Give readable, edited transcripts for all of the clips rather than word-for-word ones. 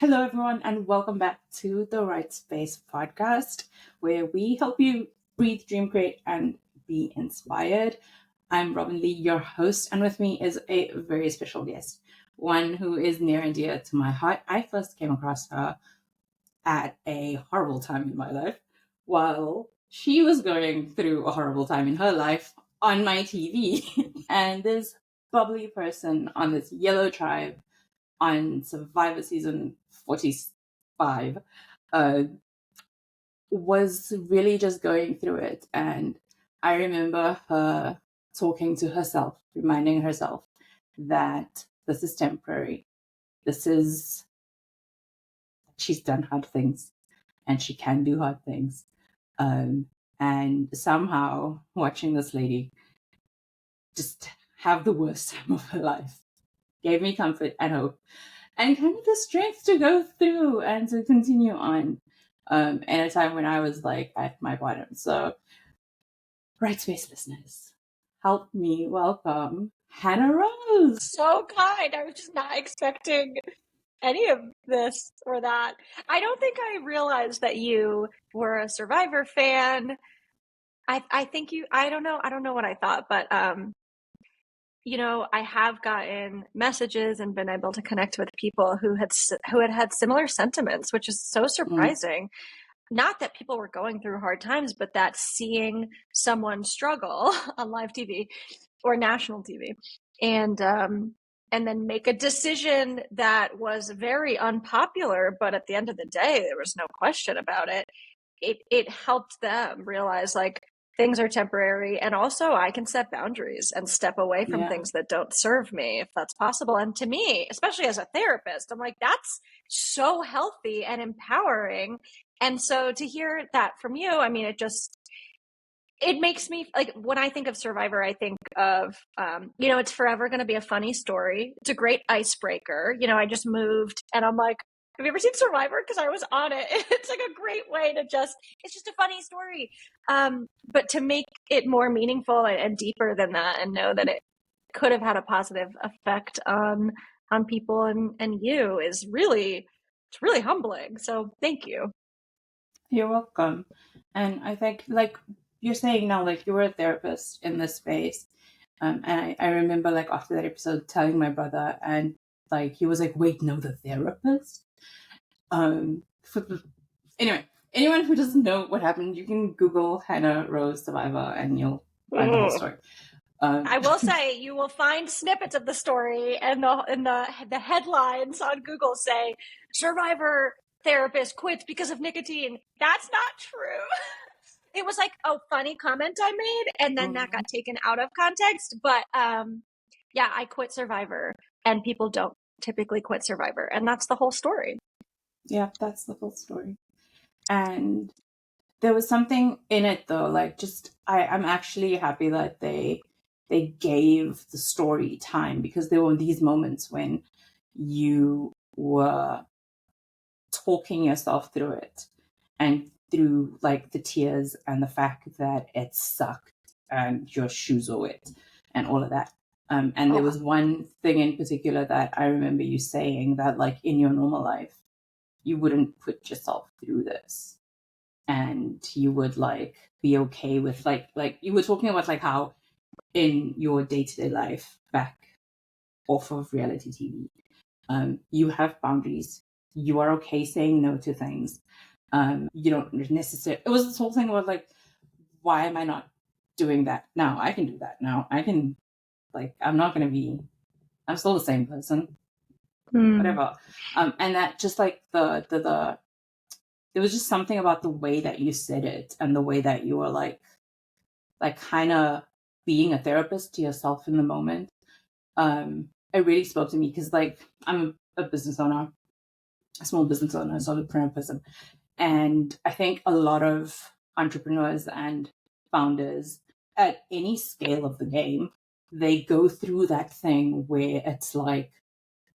Hello, everyone, and welcome back to the Right Space podcast, where we help you breathe, dream, create, and be inspired. I'm Robyn-Lee, your host, and with me is a very special guest, one who is near and dear to my heart. I first came across her at a horrible time in my life while she was going through a horrible time in her life on my TV. And this bubbly person on this yellow tribe on Survivor season 45 was really just going through it. And I remember her talking to herself, reminding herself that this is temporary. She's done hard things and she can do hard things. And somehow watching this lady just have the worst time of her life gave me comfort and hope and kind of the strength to go through and to continue on at a time when I was like at my bottom. So, Right Space listeners, help me welcome Hannah Rose. So kind. I was just not expecting any of this or that. I don't think I realized that you were a Survivor fan. I think I don't know what I thought, but I have gotten messages and been able to connect with people who had similar sentiments, which is so surprising. Not that people were going through hard times, but that seeing someone struggle on live TV or national TV and then make a decision that was very unpopular, but at the end of the day, there was no question about it. It helped them realize like things are temporary, and also I can set boundaries and step away from things that don't serve me if that's possible. And to me, especially as a therapist, I'm like, that's so healthy and empowering. And so to hear that from you, I mean, it makes me like, when I think of Survivor, I think of, it's forever going to be a funny story. It's a great icebreaker. I just moved and I'm like, have you ever seen Survivor? Because I was on it. It's like a great way to it's just a funny story. But to make it more meaningful and deeper than that, and know that it could have had a positive effect on people and you it's really humbling. So thank you. You're welcome. And I think, like you're saying now, like you were a therapist in this space. And I remember, like, after that episode, telling my brother, and like he was like, "Wait, no, the therapist." Anyway, anyone who doesn't know what happened, you can Google Hannah Rose Survivor, and you'll find the whole story. I will say you will find snippets of the story, and the headlines on Google say Survivor therapist quits because of nicotine. That's not true. It was like a funny comment I made, and then that got taken out of context. But yeah, I quit Survivor, and people don't typically quit Survivor, and that's the whole story. Yeah, that's the whole story. And there was something in it though, like I'm actually happy that they gave the story time, because there were these moments when you were talking yourself through it, and through like the tears and the fact that it sucked and your shoes were wet and all of that. And there was one thing in particular that I remember you saying, that like in your normal life, you wouldn't put yourself through this, and you would like be okay with like you were talking about like how in your day-to-day life back off of reality TV, you have boundaries. You are okay saying no to things. You don't necessarily, it was this whole thing about like, why am I not doing that now? I can do that now. I can, like, I'm still the same person, whatever. And that just like there was just something about the way that you said it, and the way that you were like kind of being a therapist to yourself in the moment. It really spoke to me, because like I'm a business owner, a small business owner, solopreneur person. And I think a lot of entrepreneurs and founders at any scale of the game, they go through that thing where it's like,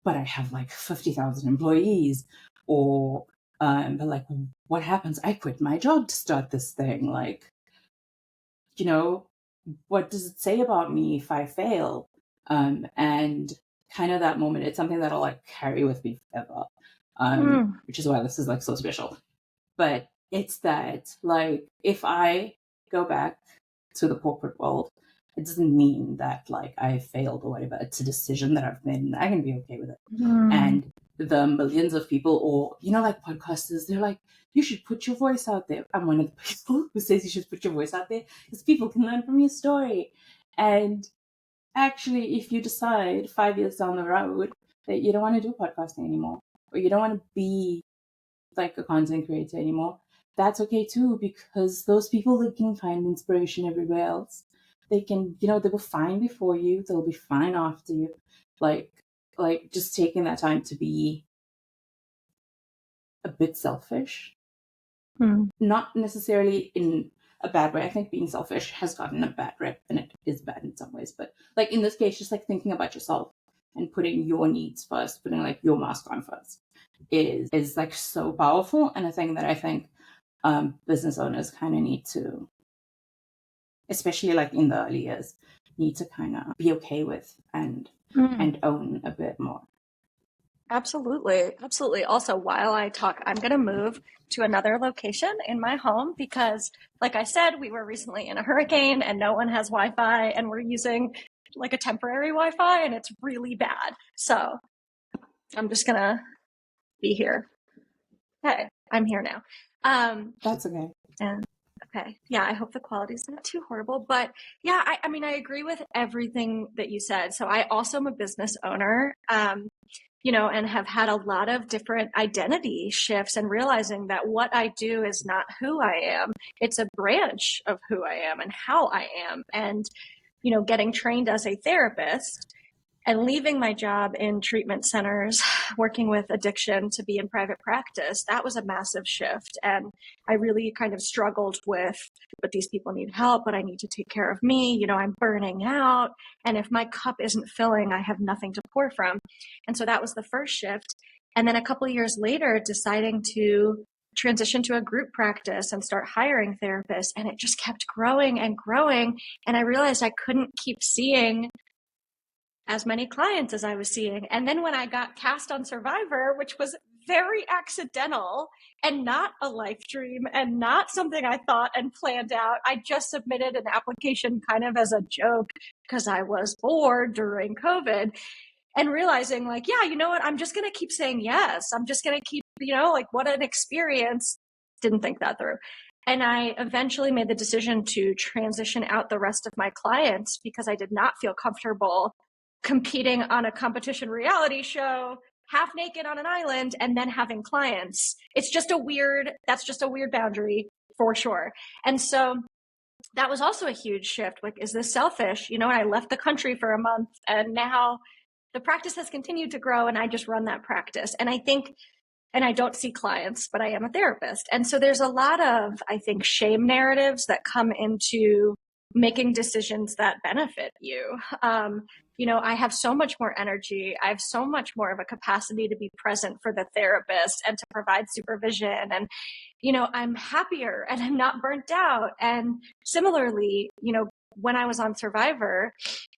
but I have like 50,000 employees, or but like, what happens? I quit my job to start this thing. Like, what does it say about me if I fail? And kind of that moment, it's something that I'll like carry with me forever. which is why this is like so special. But it's that, like, if I go back to the corporate world, it doesn't mean that like I failed or whatever. It's a decision that I've made, and I can be okay with it. And the millions of people, or like podcasters, they're like, you should put your voice out there. I'm one of the people who says you should put your voice out there because people can learn from your story. And actually, if you decide 5 years down the road that you don't want to do podcasting anymore, or you don't want to be like a content creator anymore, that's okay too, because those people, they can find inspiration everywhere else. They can, they were fine before you, they'll be fine after you. Like just taking that time to be a bit selfish, not necessarily in a bad way. I think being selfish has gotten a bad rep, and it is bad in some ways, but like in this case, just like thinking about yourself and putting your needs first, putting like your mask on first, is like so powerful, and a thing that I think business owners kind of need to, especially like in the early years, need to kind of be okay with and own a bit more. Absolutely. Absolutely. Also, while I talk, I'm going to move to another location in my home because, like I said, we were recently in a hurricane and no one has Wi-Fi, and we're using like a temporary Wi-Fi and it's really bad. So I'm just going to be here. Okay, I'm here now. That's okay. And okay. Yeah, I hope the quality's not too horrible. But yeah, I mean, I agree with everything that you said. So I also am a business owner, and have had a lot of different identity shifts and realizing that what I do is not who I am. It's a branch of who I am and how I am. And, getting trained as a therapist and leaving my job in treatment centers, working with addiction to be in private practice, that was a massive shift. And I really kind of struggled with, but these people need help, but I need to take care of me. I'm burning out. And if my cup isn't filling, I have nothing to pour from. And so that was the first shift. And then a couple of years later, deciding to transition to a group practice and start hiring therapists. And it just kept growing and growing. And I realized I couldn't keep seeing as many clients as I was seeing. And then when I got cast on Survivor, which was very accidental and not a life dream and not something I thought and planned out, I just submitted an application kind of as a joke because I was bored during COVID, and realizing like, yeah, you know what? I'm just going to keep saying yes. I'm just going to keep, like, what an experience. Didn't think that through. And I eventually made the decision to transition out the rest of my clients because I did not feel comfortable competing on a competition reality show, half naked on an island, and then having clients. That's just a weird boundary for sure. And so that was also a huge shift. Like, is this selfish? And I left the country for a month, and now the practice has continued to grow, and I just run that practice. And I think, and I don't see clients, but I am a therapist. And so there's a lot of, I think, shame narratives that come into making decisions that benefit you. I have so much more energy. I have so much more of a capacity to be present for the therapist and to provide supervision. And, I'm happier and I'm not burnt out. And similarly, when I was on Survivor,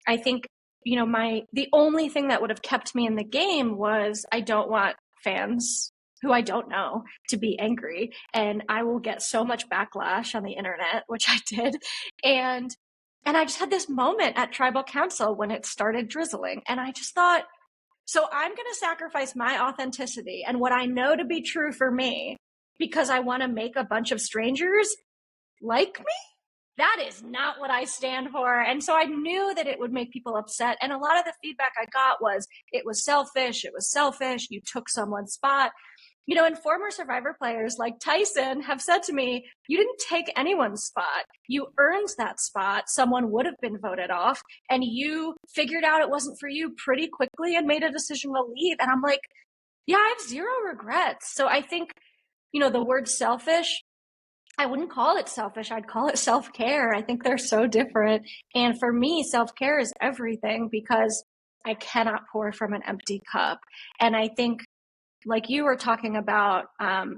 I think, the only thing that would have kept me in the game was I don't want fans who I don't know to be angry, and I will get so much backlash on the internet, which I did. And I just had this moment at tribal council when it started drizzling, and I just thought, so I'm going to sacrifice my authenticity and what I know to be true for me because I want to make a bunch of strangers like me? That is not what I stand for. And so I knew that it would make people upset. And a lot of the feedback I got was, it was selfish. You took someone's spot. And former Survivor players like Tyson have said to me, you didn't take anyone's spot. You earned that spot. Someone would have been voted off, and you figured out it wasn't for you pretty quickly and made a decision to leave. And I'm like, yeah, I have zero regrets. So I think, the word selfish, I wouldn't call it selfish. I'd call it self-care. I think they're so different. And for me, self-care is everything because I cannot pour from an empty cup. And I think, like you were talking about,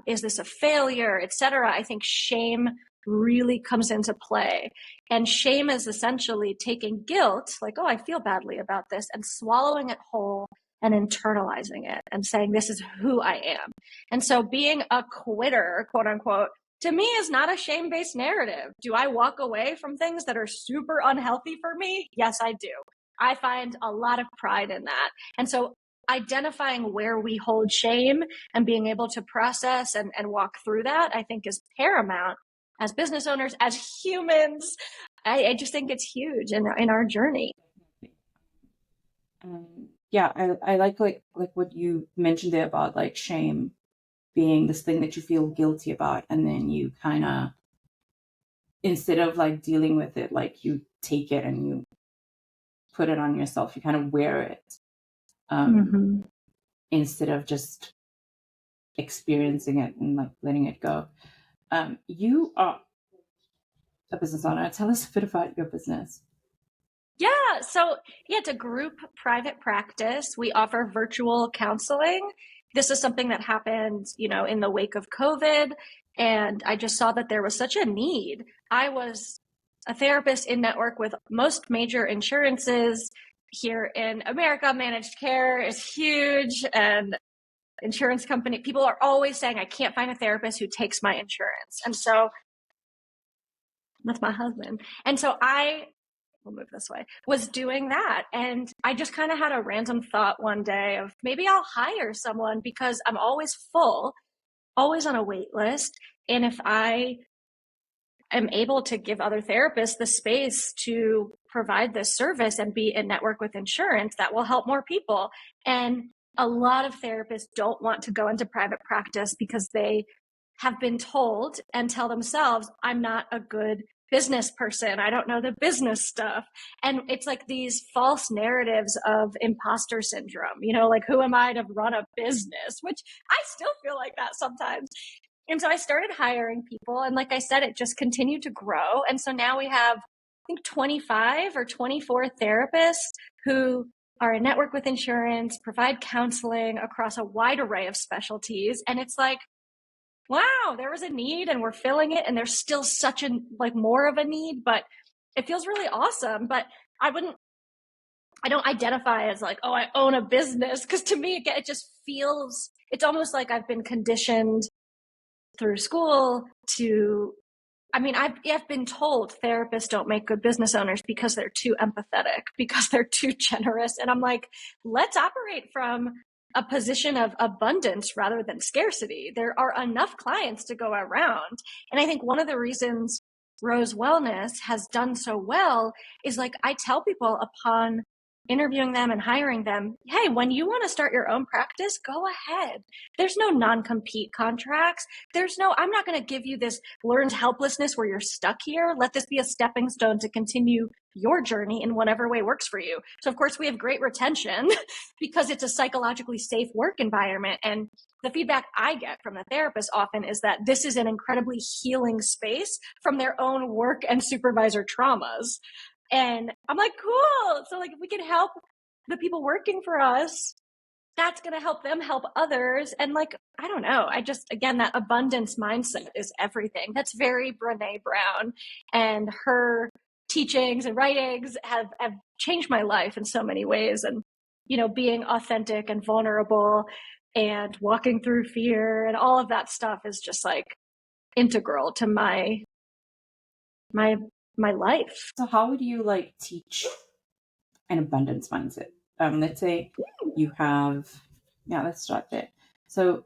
is this a failure, et cetera? I think shame really comes into play. And shame is essentially taking guilt, like, oh, I feel badly about this, and swallowing it whole and internalizing it and saying, this is who I am. And so being a quitter, quote unquote, to me is not a shame-based narrative. Do I walk away from things that are super unhealthy for me? Yes, I do. I find a lot of pride in that. And so identifying where we hold shame and being able to process and walk through that, I think is paramount as business owners, as humans. I just think it's huge in our journey. Yeah, I like what you mentioned there about like shame being this thing that you feel guilty about, and then you kind of, instead of like dealing with it, like you take it and you put it on yourself, you kind of wear it, instead of just experiencing it and like letting it go. You are a business owner. Tell us a bit about your business. Yeah. So it's a group private practice. We offer virtual counseling. This is something that happened, in the wake of COVID. And I just saw that there was such a need. I was a therapist in network with most major insurances here in America. Managed care is huge, and insurance company, people are always saying, I can't find a therapist who takes my insurance. And so that's my husband. And so we'll move this way, was doing that. And I just kind of had a random thought one day of maybe I'll hire someone because I'm always full, always on a wait list. And if I am able to give other therapists the space to provide this service and be in network with insurance, that will help more people. And a lot of therapists don't want to go into private practice because they have been told and tell themselves, I'm not a good business person. I don't know the business stuff. And it's like these false narratives of imposter syndrome, like who am I to run a business, which I still feel like that sometimes. And so I started hiring people. And like I said, it just continued to grow. And so now we have, I think, 25 or 24 therapists who are in network with insurance, provide counseling across a wide array of specialties. And it's like, wow, there was a need and we're filling it. And there's still such more of a need, but it feels really awesome. But I don't identify as like, oh, I own a business. Because to me, it just feels, it's almost like I've been conditioned through school I've been told therapists don't make good business owners because they're too empathetic, because they're too generous. And I'm like, let's operate from a position of abundance rather than scarcity. There are enough clients to go around. And I think one of the reasons Rose Wellness has done so well is like, I tell people upon interviewing them and hiring them, hey, when you want to start your own practice, go ahead. There's no non-compete contracts. I'm not going to give you this learned helplessness where you're stuck here. Let this be a stepping stone to continue your journey in whatever way works for you. So of course we have great retention because it's a psychologically safe work environment. And the feedback I get from the therapist often is that this is an incredibly healing space from their own work and supervisor traumas. And I'm like, cool. So like, if we can help the people working for us, that's going to help them help others. And like, I don't know. Again, that abundance mindset is everything. That's very Brene Brown, and her teachings and writings have changed my life in so many ways. And, being authentic and vulnerable and walking through fear and all of that stuff is just like integral to my life. So how would you like teach an abundance mindset? Let's say you have, let's start there. So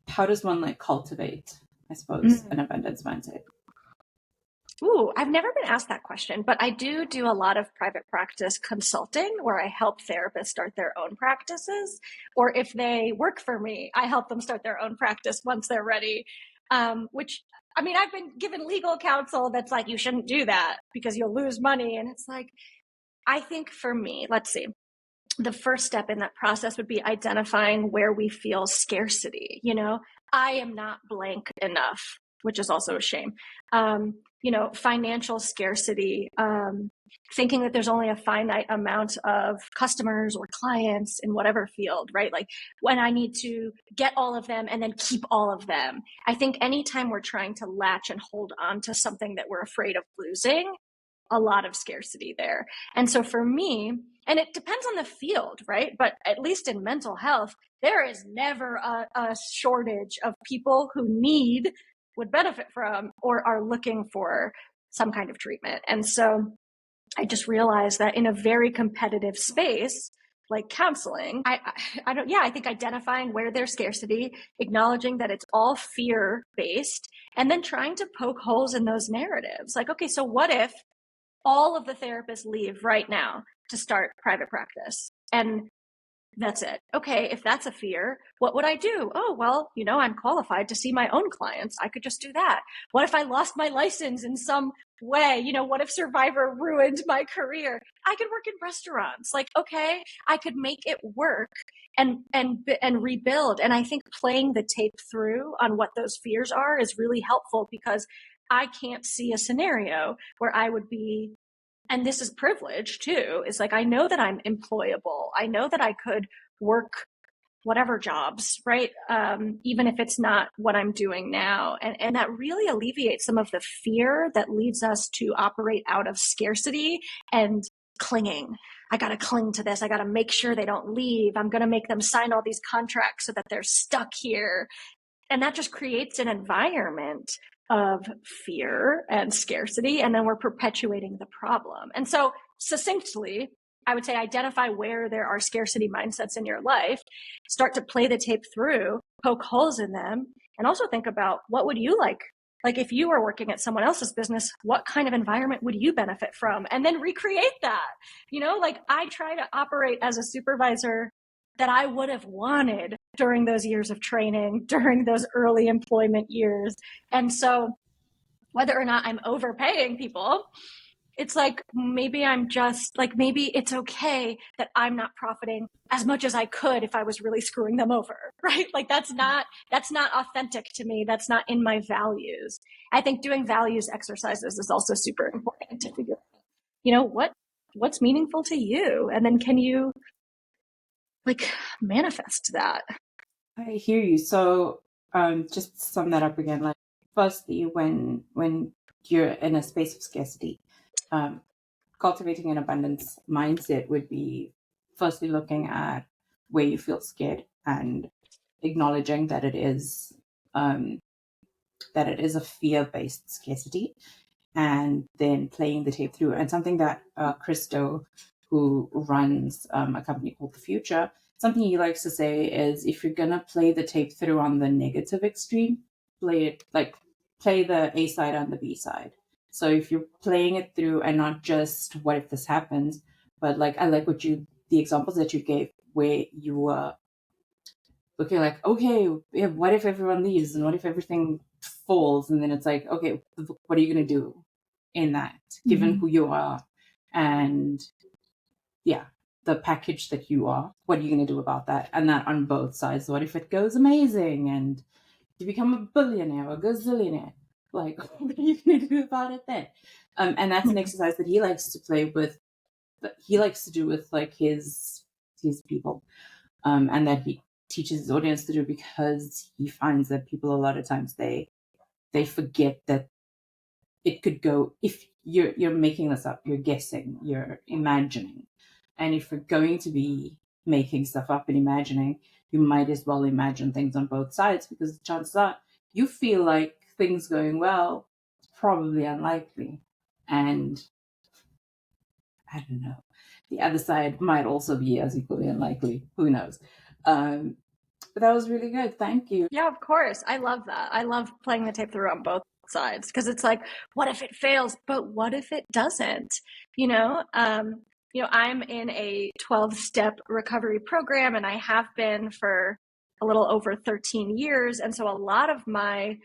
how does one like cultivate, I suppose, an abundance mindset? Ooh, I've never been asked that question, but I do a lot of private practice consulting where I help therapists start their own practices, or if they work for me, I help them start their own practice once they're ready. Which, I've been given legal counsel that's like, you shouldn't do that because you'll lose money. And it's like, I think for me, let's see, the first step in that process would be identifying where we feel scarcity. I am not blank enough, which is also a shame. Financial scarcity, thinking that there's only a finite amount of customers or clients in whatever field, right? Like when I need to get all of them and then keep all of them. I think anytime we're trying to latch and hold on to something that we're afraid of losing, a lot of scarcity there. And so for me, and it depends on the field, right? But at least in mental health, there is never a shortage of people who need, would benefit from, or are looking for some kind of treatment. And so I just realized that in a very competitive space, like counseling, I think identifying where there's scarcity, acknowledging that it's all fear based, and then trying to poke holes in those narratives. Like, okay, so what if all of the therapists leave right now to start private practice? And that's it. Okay, if that's a fear, what would I do? Oh, well, I'm qualified to see my own clients. I could just do that. What if I lost my license in some way? What if Survivor ruined my career? I could work in restaurants. Like, okay, I could make it work and rebuild. And I think playing the tape through on what those fears are is really helpful, because I can't see a scenario where I would be, and this is privilege too, is like, I know that I'm employable. I know that I could work whatever jobs, right? Even if it's not what I'm doing now. And that really alleviates some of the fear that leads us to operate out of scarcity and clinging. I got to cling to this. I got to make sure they don't leave. I'm going to make them sign all these contracts so that they're stuck here. And that just creates an environment of fear and scarcity, and then we're perpetuating the problem. And so succinctly, I would say identify where there are scarcity mindsets in your life, start to play the tape through, poke holes in them, and also think about, what would you like? Like, if you were working at someone else's business, what kind of environment would you benefit from? And then recreate that. Like, I try to operate as a supervisor that I would have wanted during those years of training, during those early employment years. And so whether or not I'm overpaying people, it's like, maybe I'm just like, maybe it's okay that I'm not profiting as much as I could if I was really screwing them over, right? Like, that's not authentic to me. That's not in my values. I think doing values exercises is also super important to figure out, what's meaningful to you? And then can you like manifest that? I hear you. So, just to sum that up again, like, firstly, when you're in a space of scarcity, cultivating an abundance mindset would be firstly looking at where you feel scared and acknowledging that it is a fear-based scarcity, and then playing the tape through. And something that Christo, who runs a company called The Future, something he likes to say is, if you're gonna play the tape through on the negative extreme, play the A side and the B side. So if you're playing it through and not just what if this happens, but like, I like the examples that you gave, where you were looking like, okay, yeah, what if everyone leaves and what if everything falls? And then it's like, okay, what are you going to do in that, given who you are and, yeah, the package that you are? What are you going to do about that? And that on both sides. What if it goes amazing and you become a billionaire or a gazillionaire? Like, what are you going to do about it then? And that's an exercise that he likes to play with. He likes to do with like his people, and that he teaches his audience to do, because he finds that people a lot of times they forget that it could go, if you're making this up, you're guessing, you're imagining, and if you're going to be making stuff up and imagining, you might as well imagine things on both sides, because chances are you feel like things going well, it's probably unlikely, and I don't know, the other side might also be as equally unlikely. Who knows? But that was really good. Thank you. Yeah, of course. I love that. I love playing the tape through on both sides, because it's like, what if it fails? But what if it doesn't? I'm in a 12-step recovery program, and I have been for a little over 13 years. And so a lot of my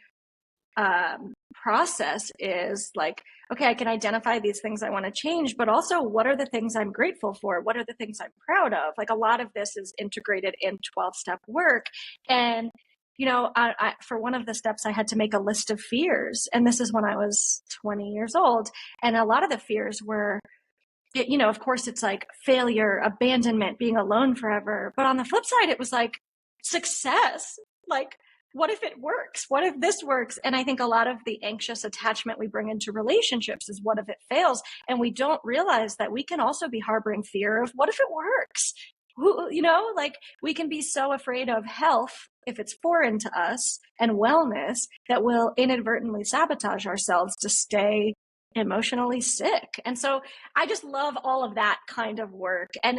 process is like, okay, I can identify these things I want to change, but also, what are the things I'm grateful for? What are the things I'm proud of? Like, a lot of this is integrated in 12-step work. And, for one of the steps, I had to make a list of fears. And this is when I was 20 years old. And a lot of the fears were, of course, it's like failure, abandonment, being alone forever. But on the flip side, it was like success, like what if it works? What if this works? And I think a lot of the anxious attachment we bring into relationships is what if it fails? And we don't realize that we can also be harboring fear of what if it works? Like we can be so afraid of health if it's foreign to us and wellness that we'll inadvertently sabotage ourselves to stay emotionally sick. And so I just love all of that kind of work. And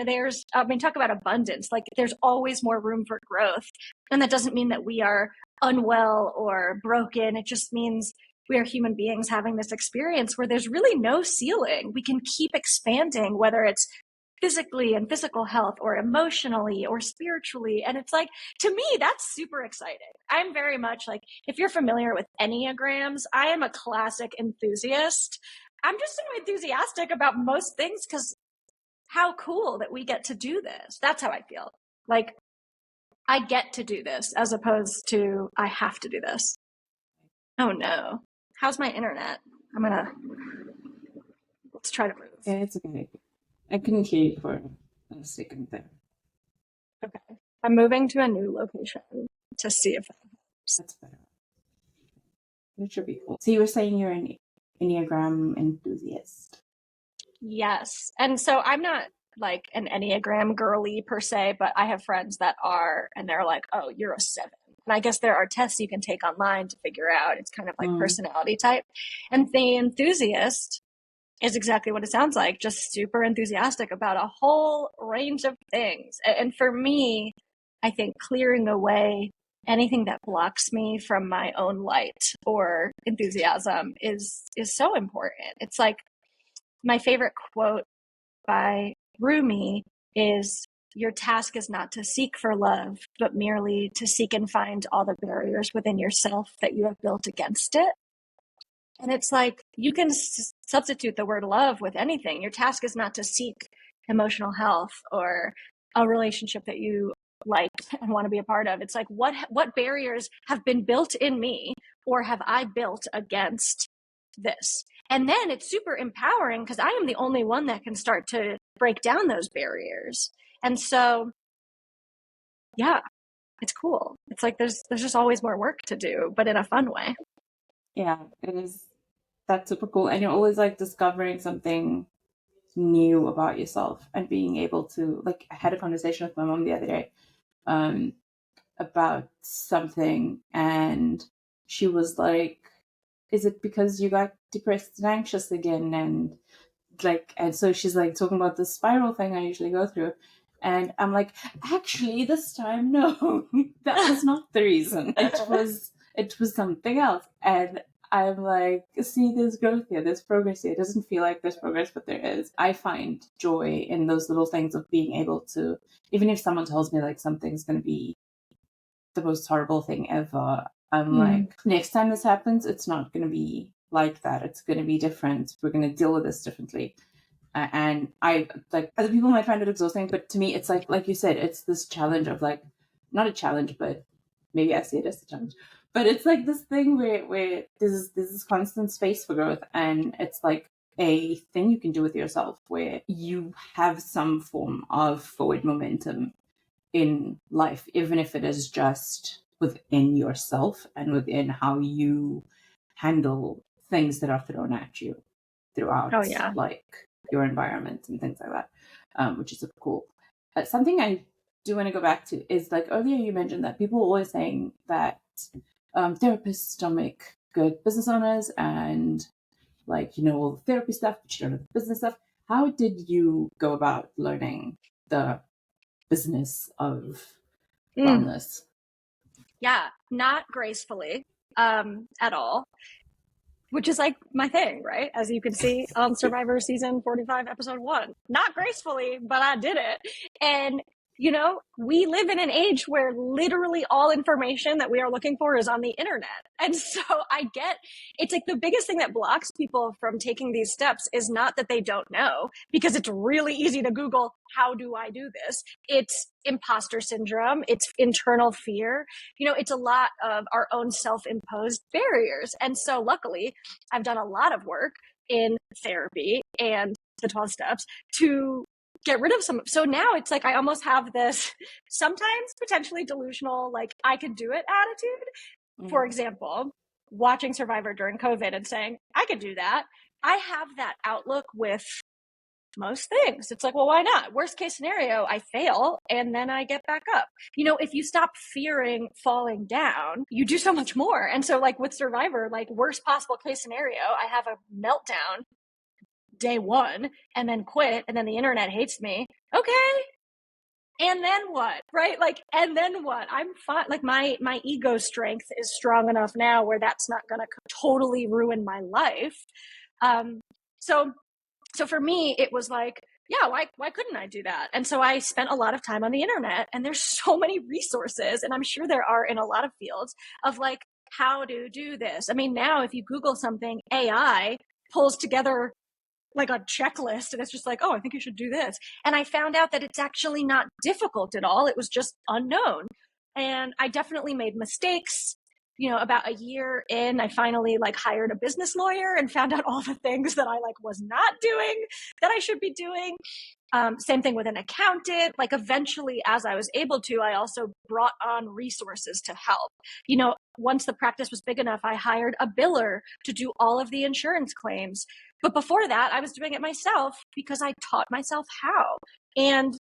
talk about abundance. Like there's always more room for growth. And that doesn't mean that we are unwell or broken. It just means we are human beings having this experience where there's really no ceiling. We can keep expanding, whether it's physically and physical health or emotionally or spiritually. And it's like, to me, that's super exciting. I'm very much like, if you're familiar with Enneagrams, I am a classic enthusiast. I'm just so enthusiastic about most things because how cool that we get to do this. That's how I feel. Like, I get to do this as opposed to I have to do this. Oh no. How's my internet? Let's try to move. Yeah, it's okay. I couldn't hear you for a second there. Okay. I'm moving to a new location to see if that helps. That's better. That should be cool. So you were saying you're an Enneagram enthusiast. Yes. And so I'm not like an Enneagram girly per se, but I have friends that are, and they're like, oh, you're a 7. And I guess there are tests you can take online to figure out. It's kind of like personality type. And the enthusiast is exactly what it sounds like, just super enthusiastic about a whole range of things. And for me, I think clearing away anything that blocks me from my own light or enthusiasm is so important. It's like my favorite quote by Rumi is, your task is not to seek for love, but merely to seek and find all the barriers within yourself that you have built against it. And it's like, you can substitute the word love with anything. Your task is not to seek emotional health or a relationship that you like and want to be a part of. It's like, what barriers have been built in me or have I built against this? And then it's super empowering because I am the only one that can start to break down those barriers. And so, yeah, it's cool. It's like, there's just always more work to do, but in a fun way. Yeah, it is. That's super cool. And you're always like discovering something new about yourself and being able to, like, I had a conversation with my mom the other day about something, and she was like, is it because you got depressed and anxious again? And so she's like talking about the spiral thing I usually go through. And I'm like, actually, this time, no, that was not the reason. It was something else. And I'm like, see, there's growth here, there's progress here. It doesn't feel like there's progress, but there is. I find joy in those little things of being able to, even if someone tells me like something's going to be the most horrible thing ever, I'm like, next time this happens, it's not going to be like that. It's going to be different. We're going to deal with this differently. And I, like, other people might find it exhausting, but to me, it's like you said, it's this challenge of like, not a challenge, but maybe I see it as a challenge. But it's like this thing where there's this constant space for growth, and it's like a thing you can do with yourself where you have some form of forward momentum in life, even if it is just within yourself and within how you handle things that are thrown at you throughout, like your environment and things like that, which is super cool. Something I do want to go back to is, like, earlier you mentioned that people are always saying that therapists don't make good business owners, and like, all the therapy stuff, but you don't know the business stuff. How did you go about learning the business of wellness? Yeah, not gracefully at all, which is like my thing, right? As you can see on Survivor season 45, episode 1. Not gracefully, but I did it. And we live in an age where literally all information that we are looking for is on the internet. And so it's like the biggest thing that blocks people from taking these steps is not that they don't know, because it's really easy to Google, how do I do this? It's imposter syndrome. It's internal fear. It's a lot of our own self-imposed barriers. And so luckily, I've done a lot of work in therapy and the 12 steps to get rid of some. So now it's like I almost have this sometimes potentially delusional, like I could do it attitude. For example, watching Survivor during COVID and saying, I could do that. I have that outlook with most things. It's like, well, why not? Worst case scenario, I fail and then I get back up. You know, if you stop fearing falling down, you do so much more. And so like with Survivor, like worst possible case scenario, I have a meltdown day one and then quit and then the internet hates me. Okay. And then what? Right? Like, and then what? I'm fine. Like my ego strength is strong enough now where that's not going to totally ruin my life. So for me, it was like, yeah, why couldn't I do that? And so I spent a lot of time on the internet, and there's so many resources, and I'm sure there are in a lot of fields of like how to do this. I mean, now if you Google something, AI pulls together like a checklist, and it's just like, oh, I think you should do this. And I found out that it's actually not difficult at all. It was just unknown. And I definitely made mistakes. You know, about a year in, I finally like hired a business lawyer and found out all the things that I like was not doing that I should be doing. Same thing with an accountant. Like eventually, as I was able to, I also brought on resources to help. You know, once the practice was big enough, I hired a biller to do all of the insurance claims. But before that, I was doing it myself because I taught myself how. And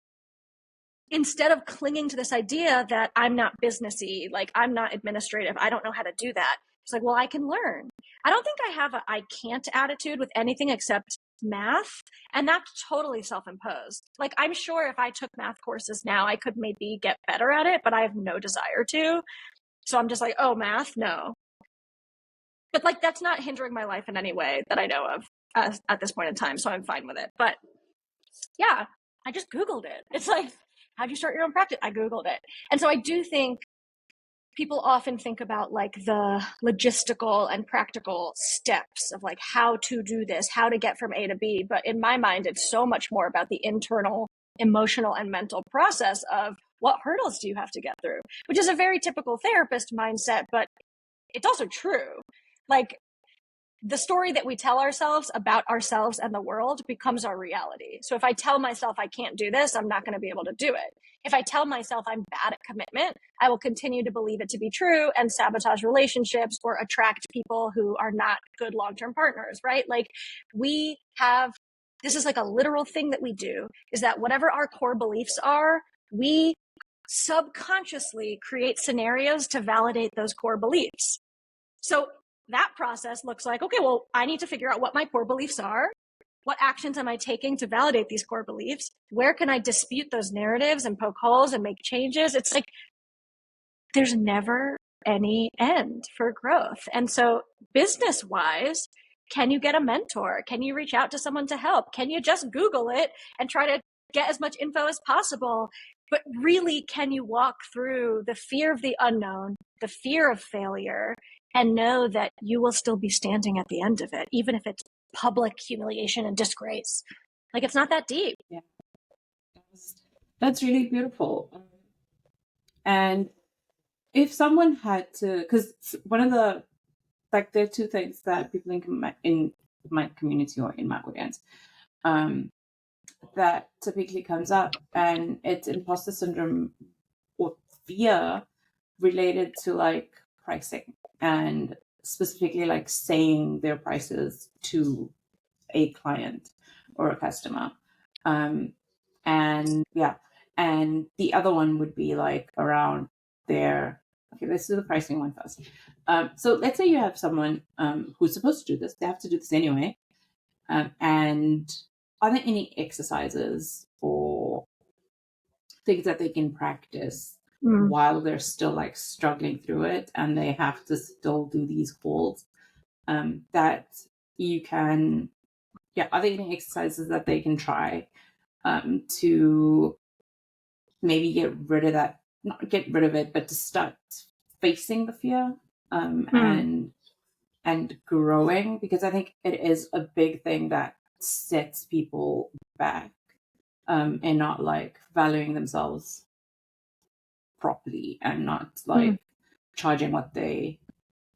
instead of clinging to this idea that I'm not businessy, like I'm not administrative, I don't know how to do that. It's like, well, I can learn. I don't think I have a I can't attitude with anything except math. And that's totally self-imposed. Like I'm sure if I took math courses now, I could maybe get better at it, but I have no desire to. So I'm just like, oh, math, no. But like that's not hindering my life in any way that I know of at this point in time. So I'm fine with it. But yeah, I just Googled it. It's like, how'd you start your own practice? I Googled it. And so I do think people often think about like the logistical and practical steps of like how to do this, how to get from A to B. But in my mind, it's so much more about the internal, emotional, and mental process of what hurdles do you have to get through, which is a very typical therapist mindset, but it's also true. Like the story that we tell ourselves about ourselves and the world becomes our reality. So if I tell myself I can't do this, I'm not going to be able to do it. If I tell myself I'm bad at commitment, I will continue to believe it to be true and sabotage relationships or attract people who are not good long-term partners, right? Like we have, this is like a literal thing that we do, is that whatever our core beliefs are, we subconsciously create scenarios to validate those core beliefs. So that process looks like, okay, well, I need to figure out what my core beliefs are. What actions am I taking to validate these core beliefs? Where can I dispute those narratives and poke holes and make changes? It's like there's never any end for growth. And so business wise, can you get a mentor? Can you reach out to someone to help? Can you just Google it and try to get as much info as possible? But really, can you walk through the fear of the unknown, the fear of failure, and know that you will still be standing at the end of it, even if it's public humiliation and disgrace? Like, it's not that deep. Yeah. That's really beautiful. And if someone had to, because one of the, like, there are two things that people in my community or in my audience that typically comes up, and it's imposter syndrome or fear related to like pricing and specifically like saying their prices to a client or a customer. And yeah, and the other one would be like around their, okay, let's do the pricing one first. So let's say you have someone who's supposed to do this, they have to do this anyway. And are there any exercises or things that they can practice while they're still like struggling through it and they have to still do these calls that you can, yeah, are there any exercises that they can try to maybe get rid of that, not get rid of it, but to start facing the fear and growing? Because I think it is a big thing that sets people back and not like valuing themselves properly and not like charging what they,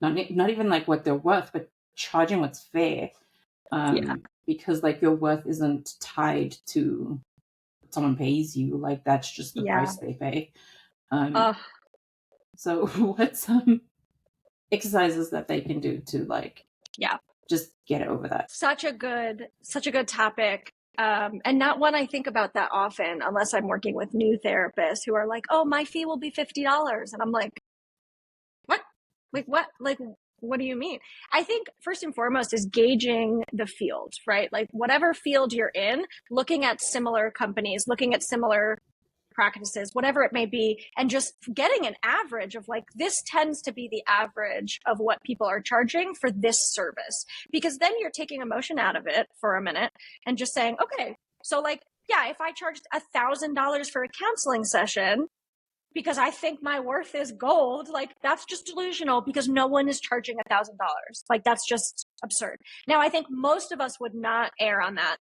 not even like what they're worth, but charging what's fair. Because like your worth isn't tied to someone pays you, like that's just the price they pay. So what's some exercises that they can do to like just get over that? Such a good topic. And not one I think about that often unless I'm working with new therapists who are like, oh, my fee will be $50. And I'm like, what? Like, what? Like, what do you mean? I think first and foremost is gauging the field, right? Like, whatever field you're in, looking at similar companies, looking at similar practices, whatever it may be, and just getting an average of like, this tends to be the average of what people are charging for this service. Because then you're taking emotion out of it for a minute and just saying, okay, so like, yeah, if I charged $1,000 for a counseling session, because I think my worth is gold, like that's just delusional because no one is charging $1,000. Like that's just absurd. Now, I think most of us would not err on that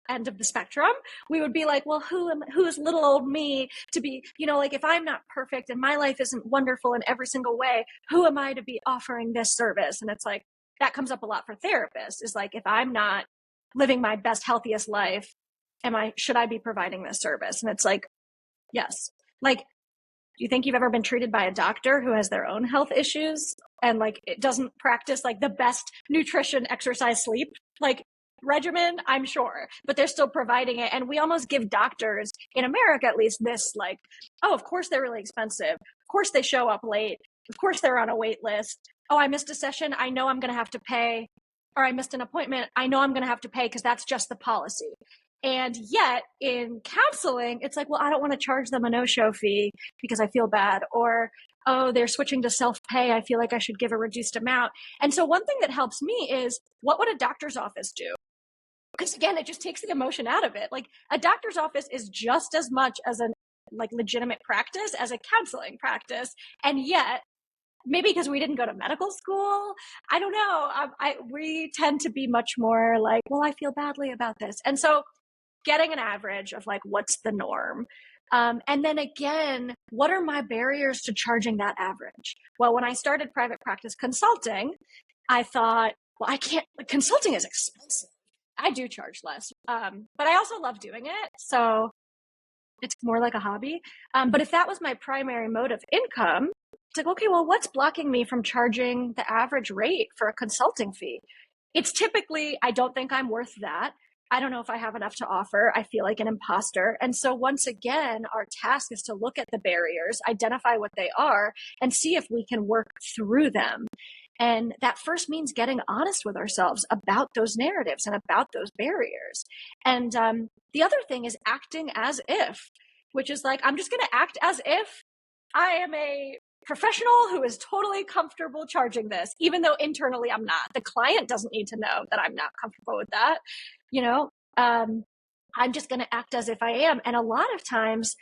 end of the spectrum. We would be like, well, who's little old me to be, like if I'm not perfect and my life isn't wonderful in every single way, who am I to be offering this service? And it's like, that comes up a lot for therapists is like, if I'm not living my best, healthiest life, should I be providing this service? And it's like, yes. Like, do you think you've ever been treated by a doctor who has their own health issues and like it doesn't practice like the best nutrition, exercise, sleep like regimen? I'm sure, but they're still providing it. And we almost give doctors in America, at least, this like, oh, of course they're really expensive. Of course they show up late. Of course they're on a wait list. Oh, I missed a session. I know I'm going to have to pay. Or I missed an appointment. I know I'm going to have to pay because that's just the policy. And yet in counseling, it's like, well, I don't want to charge them a no-show fee because I feel bad. Or, oh, they're switching to self-pay. I feel like I should give a reduced amount. And so one thing that helps me is, what would a doctor's office do? Because again, it just takes the emotion out of it. Like a doctor's office is just as much as a like legitimate practice as a counseling practice. And yet, maybe because we didn't go to medical school, I don't know. We tend to be much more like, well, I feel badly about this. And so getting an average of like, what's the norm? And then again, what are my barriers to charging that average? Well, when I started private practice consulting, I thought, well, I can't, consulting is expensive. I do charge less, but I also love doing it. So it's more like a hobby. But if that was my primary mode of income, it's like, okay, well, what's blocking me from charging the average rate for a consulting fee? It's typically, I don't think I'm worth that. I don't know if I have enough to offer. I feel like an imposter. And so once again, our task is to look at the barriers, identify what they are, and see if we can work through them. And that first means getting honest with ourselves about those narratives and about those barriers. And the other thing is acting as if, which is like, I'm just going to act as if I am a professional who is totally comfortable charging this, even though internally I'm not. The client doesn't need to know that I'm not comfortable with that. I'm just going to act as if I am. And a lot of times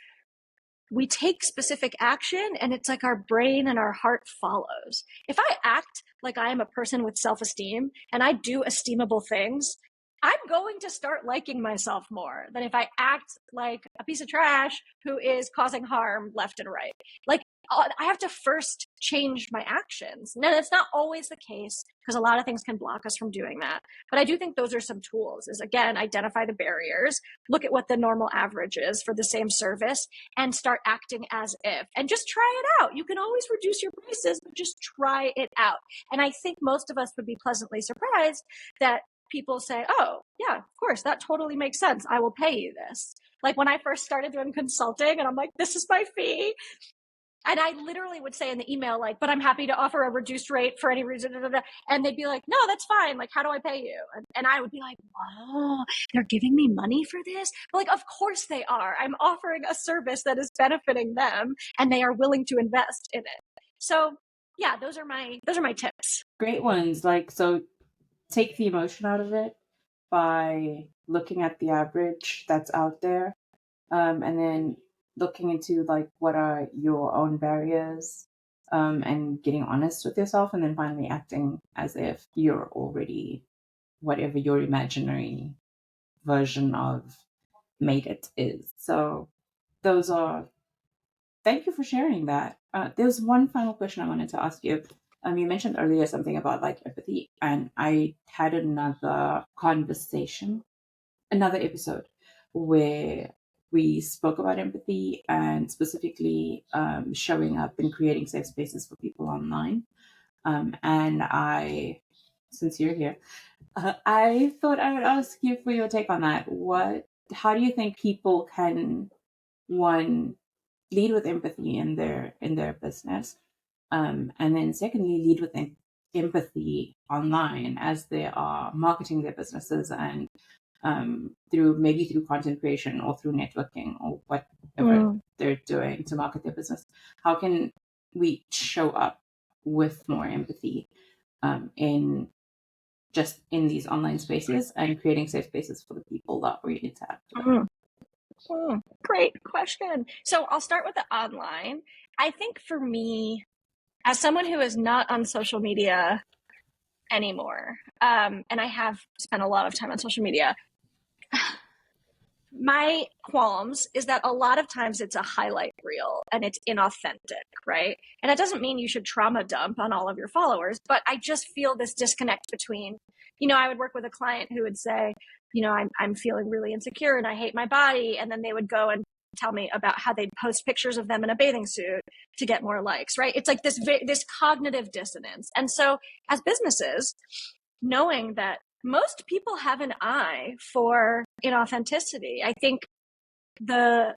we take specific action and it's like our brain and our heart follows. If I act like I am a person with self-esteem and I do esteemable things, I'm going to start liking myself more than if I act like a piece of trash who is causing harm left and right. Like, I have to first change my actions. Now, that's not always the case because a lot of things can block us from doing that. But I do think those are some tools is, again, identify the barriers, look at what the normal average is for the same service, and start acting as if. And just try it out. You can always reduce your prices, but just try it out. And I think most of us would be pleasantly surprised that people say, oh, yeah, of course, that totally makes sense. I will pay you this. Like when I first started doing consulting and I'm like, this is my fee. And I literally would say in the email, like, but I'm happy to offer a reduced rate for any reason. And they'd be like, no, that's fine. Like, how do I pay you? And I would be like, whoa, they're giving me money for this? But like, of course they are. I'm offering a service that is benefiting them and they are willing to invest in it. So yeah, those are my tips. Great ones. Like, so take the emotion out of it by looking at the average that's out there. And then looking into like what are your own barriers, and getting honest with yourself, and then finally acting as if you're already whatever your imaginary version of made it is. So those are, thank you for sharing that. There's one final question I wanted to ask you. You mentioned earlier something about like empathy, and I had another conversation, another episode where we spoke about empathy and specifically showing up and creating safe spaces for people online. And since you're here, I thought I would ask you for your take on that. How do you think people can, one, lead with empathy in their business, and then secondly, lead with empathy online as they are marketing their businesses and through content creation or through networking or whatever they're doing to market their business? How can we show up with more empathy in these online spaces and creating safe spaces for the people that we interact with? Great question. So I'll start with the online. I think for me, as someone who is not on social media anymore, and I have spent a lot of time on social media, my qualms is that a lot of times it's a highlight reel and it's inauthentic, right? And that doesn't mean you should trauma dump on all of your followers, but I just feel this disconnect between, I would work with a client who would say, I'm feeling really insecure and I hate my body. And then they would go and tell me about how they'd post pictures of them in a bathing suit to get more likes, right? It's like this cognitive dissonance. And so as businesses, knowing that most people have an eye for inauthenticity. I think the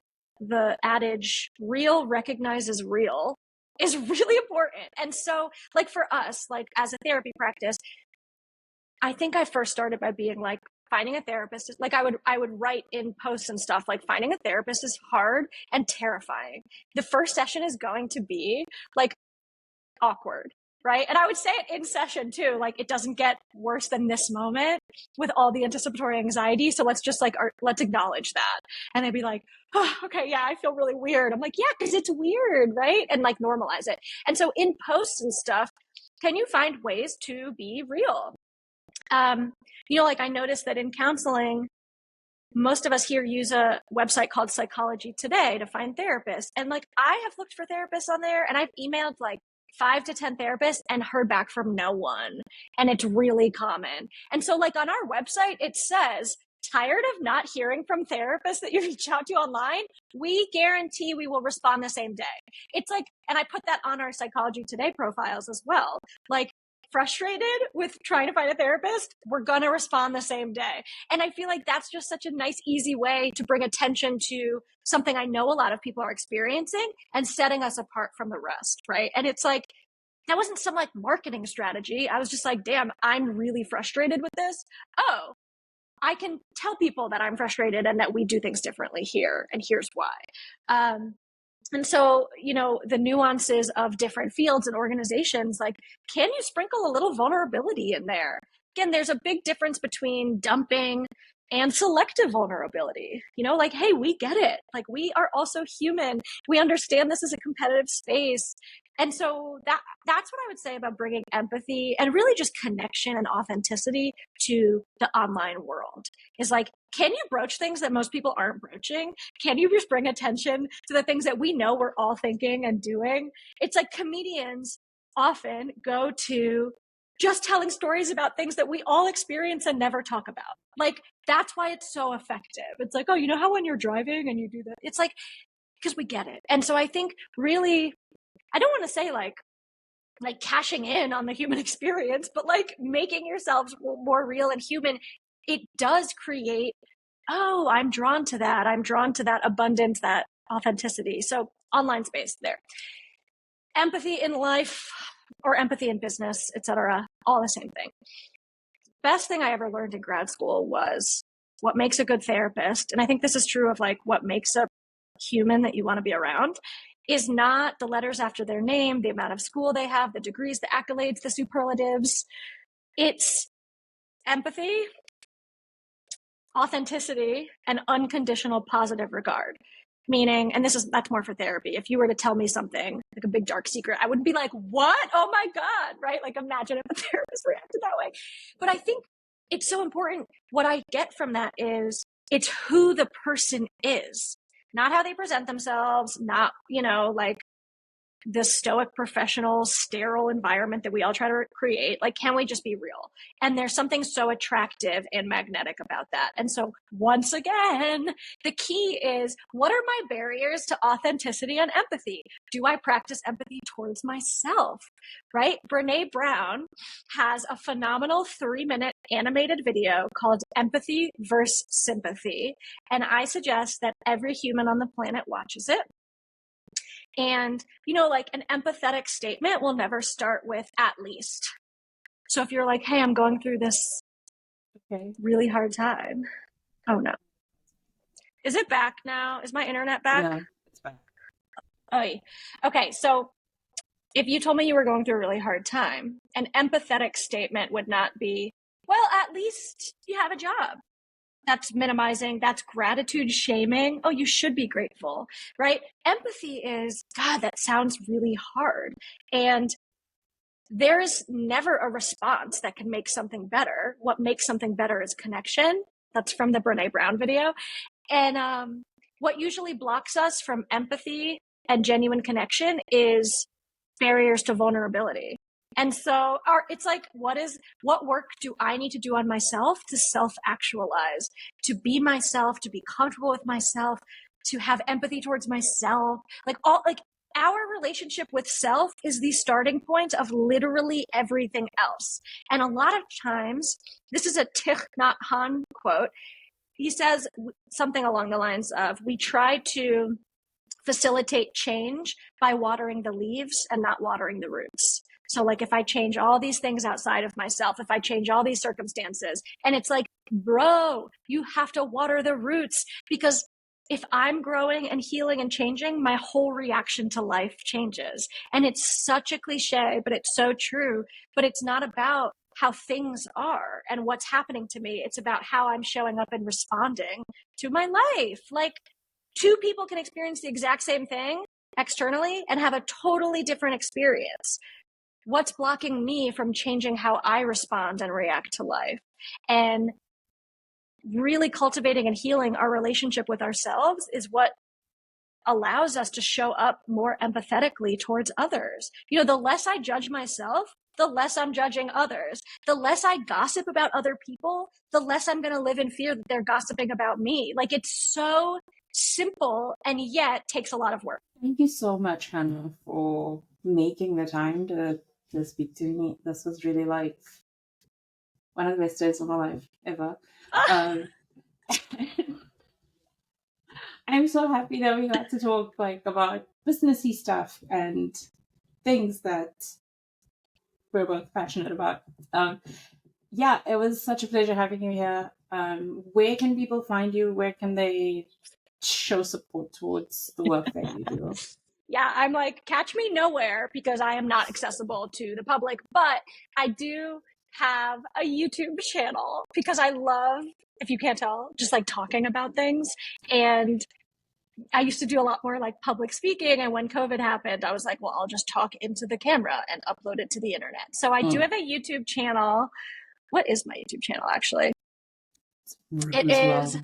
adage real recognizes real is really important. And so like for us, like as a therapy practice, I think I first started by being like, finding a therapist, like I would write in posts and stuff, like finding a therapist is hard and terrifying. The first session is going to be like awkward. Right. And I would say it in session too, like it doesn't get worse than this moment with all the anticipatory anxiety. So let's just let's acknowledge that. And they'd be like, oh, okay, yeah, I feel really weird. I'm like, yeah, because it's weird. Right. And like normalize it. And so in posts and stuff, can you find ways to be real? Like I noticed that in counseling, most of us here use a website called Psychology Today to find therapists. And like I have looked for therapists on there and I've emailed like 5 to 10 therapists and heard back from no one. And it's really common. And so like on our website, it says, tired of not hearing from therapists that you reach out to online? We guarantee we will respond the same day. It's like, and I put that on our Psychology Today profiles as well. Like, frustrated with trying to find a therapist, we're going to respond the same day. And I feel like that's just such a nice, easy way to bring attention to something I know a lot of people are experiencing and setting us apart from the rest, right? And it's like, that wasn't some like marketing strategy. I was just like, damn, I'm really frustrated with this. Oh, I can tell people that I'm frustrated and that we do things differently here. And here's why. And so, the nuances of different fields and organizations, like, can you sprinkle a little vulnerability in there? Again, there's a big difference between dumping and selective vulnerability. Like, hey, we get it. Like, we are also human. We understand this is a competitive space. And so that's what I would say about bringing empathy and really just connection and authenticity to the online world is like, can you broach things that most people aren't broaching? Can you just bring attention to the things that we know we're all thinking and doing? It's like comedians often go to just telling stories about things that we all experience and never talk about. Like, that's why it's so effective. It's like, oh, you know how when you're driving and you do that? It's like, because we get it. And so I think really, I don't want to say like cashing in on the human experience, but like making yourselves more real and human, it does create, oh, I'm drawn to that. I'm drawn to that abundance, that authenticity. So online space there. Empathy in life or empathy in business, etc., all the same thing. Best thing I ever learned in grad school was what makes a good therapist. And I think this is true of like what makes a human that you want to be around is not the letters after their name, the amount of school they have, the degrees, the accolades, the superlatives. It's empathy, authenticity, and unconditional positive regard. Meaning, and that's more for therapy. If you were to tell me something like a big dark secret, I wouldn't be like, what? Oh my God, right? Like imagine if a therapist reacted that way. But I think it's so important. What I get from that is it's who the person is, not how they present themselves, not, like this stoic professional sterile environment that we all try to create. Like, can we just be real? And there's something so attractive and magnetic about that. And so once again, the key is, what are my barriers to authenticity and empathy? Do I practice empathy towards myself? Right? Brene Brown has a phenomenal 3-minute animated video called Empathy versus Sympathy. And I suggest that every human on the planet watches it. And, like, an empathetic statement will never start with "at least." So if you're like, hey, I'm going through this really hard time. Oh, no. Is it back now? Is my internet back? Yeah, it's back. Oh, okay. So if you told me you were going through a really hard time, an empathetic statement would not be, well, at least you have a job. That's minimizing. That's gratitude shaming. Oh, you should be grateful, right? Empathy is, God, that sounds really hard. And there's never a response that can make something better. What makes something better is connection. That's from the Brene Brown video. And what usually blocks us from empathy and genuine connection is barriers to vulnerability. And so it's like, what work do I need to do on myself to self-actualize, to be myself, to be comfortable with myself, to have empathy towards myself? Our relationship with self is the starting point of literally everything else. And a lot of times, this is a Thich Nhat Hanh quote. He says something along the lines of, we try to facilitate change by watering the leaves and not watering the roots. So like, if I change all these things outside of myself, if I change all these circumstances, and it's like, bro, you have to water the roots, because if I'm growing and healing and changing, my whole reaction to life changes. And it's such a cliche, but it's so true. But it's not about how things are and what's happening to me. It's about how I'm showing up and responding to my life. Like, two people can experience the exact same thing externally and have a totally different experience. What's blocking me from changing how I respond and react to life? And really cultivating and healing our relationship with ourselves is what allows us to show up more empathetically towards others. The less I judge myself, the less I'm judging others. The less I gossip about other people, the less I'm going to live in fear that they're gossiping about me. Like, it's so simple and yet takes a lot of work. Thank you so much, Hannah, for making the time to speak to me. This was really like one of the best days of my life ever. I'm so happy that we got to talk like about businessy stuff and things that we're both passionate about. Yeah, it was such a pleasure having you here. Where can people find you? Where can they show support towards the work that you do? Yeah, I'm like, catch me nowhere, because I am not accessible to the public, but I do have a YouTube channel because I love, if you can't tell, just like talking about things. And I used to do a lot more like public speaking. And when COVID happened, I was like, well, I'll just talk into the camera and upload it to the internet. So I do have a YouTube channel. What is my YouTube channel, actually? It is...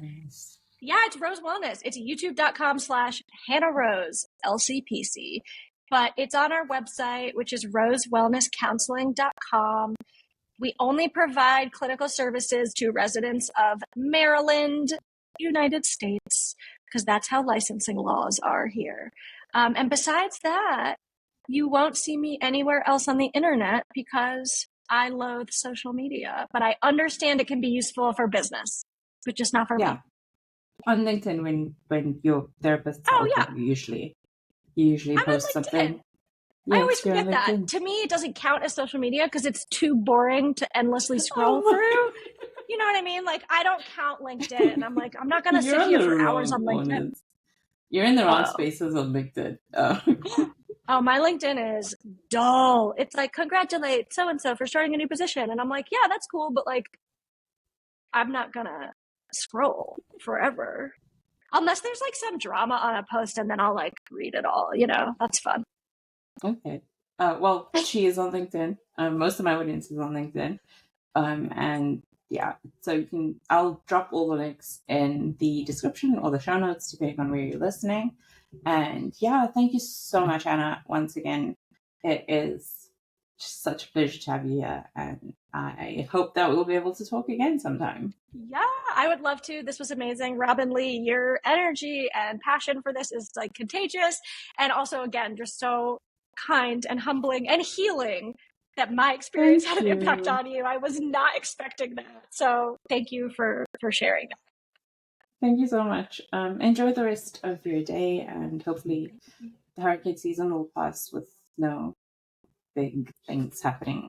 Yeah, it's Rose Wellness. It's youtube.com/Hannah Rose, LCPC. But it's on our website, which is rosewellnesscounseling.com. We only provide clinical services to residents of Maryland, United States, because that's how licensing laws are here. And besides that, you won't see me anywhere else on the internet because I loathe social media. But I understand it can be useful for business, but just not for me. On LinkedIn, when your therapist you usually post something. Yes, I always forget that. To me, it doesn't count as social media because it's too boring to endlessly scroll through. You know what I mean? Like, I don't count LinkedIn. I'm like, I'm not going to sit here for hours on LinkedIn. You're in the wrong spaces on LinkedIn. Oh, my LinkedIn is dull. It's like, congratulate so-and-so for starting a new position. And I'm like, yeah, that's cool. But like, I'm not going to scroll forever. Unless there's like some drama on a post, and then I'll like read it all. That's fun. Okay. Well, she is on LinkedIn. Most of my audience is on LinkedIn. And yeah, so I'll drop all the links in the description or the show notes, depending on where you're listening. And yeah, thank you so much, Anna. Once again, it is just such a pleasure to have you here, and I hope that we'll be able to talk again sometime. Yeah, I would love to. This was amazing. Robyn-Lee, your energy and passion for this is like contagious. And also, again, just so kind and humbling and healing that my experience Thank had an impact you. on you. I was not expecting that. So thank you for sharing that. Thank you so much. Enjoy the rest of your day, and hopefully the hurricane season will pass with no big things happening.